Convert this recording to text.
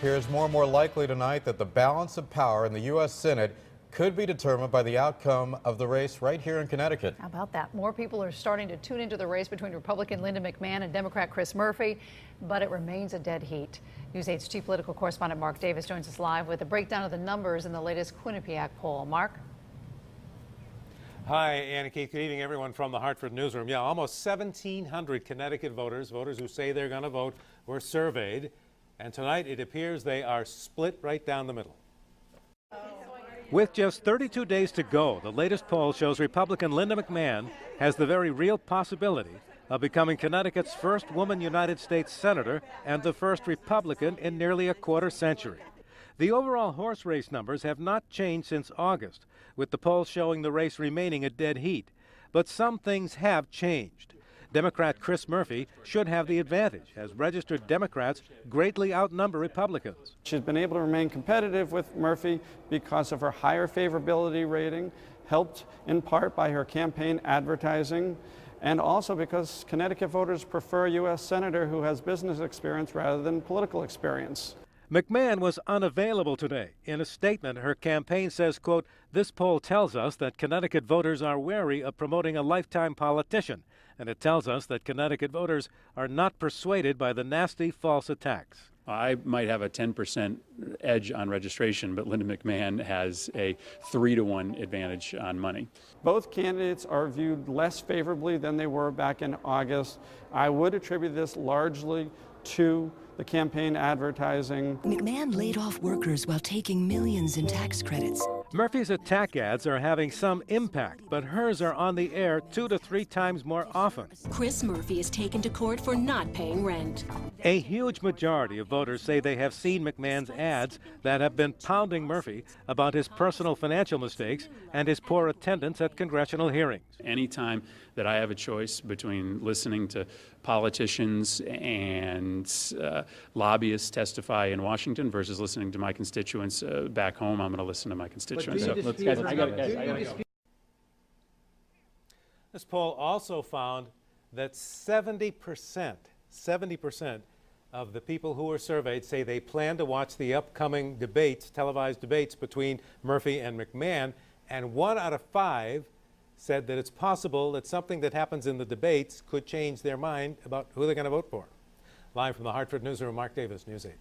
appears more and more likely tonight that the balance of power in the U.S. Senate could be determined by the outcome of the race right here in Connecticut. How about that? More people are starting to tune into the race between Republican Linda McMahon and Democrat Chris Murphy, but it remains a dead heat. News 8's chief political correspondent Mark Davis joins us live with a breakdown of the numbers in the latest Quinnipiac poll. Mark? Hi, Ann and Keith. Good evening, everyone from the Hartford newsroom. Yeah, almost 1,700 Connecticut voters who say they're going to vote, were surveyed. And tonight it appears they are split right down the middle. With just 32 days to go, the latest poll shows Republican Linda McMahon has the very real possibility of becoming Connecticut's first woman United States Senator and the first Republican in nearly a quarter century. The overall horse race numbers have not changed since August, with the polls showing the race remaining a dead heat. But some things have changed. Democrat Chris Murphy should have the advantage, as registered Democrats greatly outnumber Republicans. She's been able to remain competitive with Murphy because of her higher favorability rating, helped in part by her campaign advertising, and also because Connecticut voters prefer a U.S. Senator who has business experience rather than political experience. McMahon was unavailable today. In a statement, her campaign says, quote, "This poll tells us that Connecticut voters are wary of promoting a lifetime politician, and it tells us that Connecticut voters are not persuaded by the nasty false attacks." I might have a 10% edge on registration, but Linda McMahon has a 3-to-1 advantage on money. Both candidates are viewed less favorably than they were back in August. I would attribute this largely to the campaign advertising. McMahon laid off workers while taking millions in tax credits. Murphy's attack ads are having some impact, but hers are on the air 2 to 3 times more often. Chris Murphy is taken to court for not paying rent. A huge majority of voters say they have seen McMahon's ads that have been pounding Murphy about his personal financial mistakes and his poor attendance at congressional hearings. Anytime that I have a choice between listening to politicians and lobbyists testify in Washington versus listening to my constituents back home, I'm going to listen to my constituents. This poll also found that 70% of the people who were surveyed say they plan to watch the upcoming debates, televised debates between Murphy and McMahon, and 1 out of 5 said that it's possible that something that happens in the debates could change their mind about who they're going to vote for. Live from the Hartford newsroom, Mark Davis, News 8.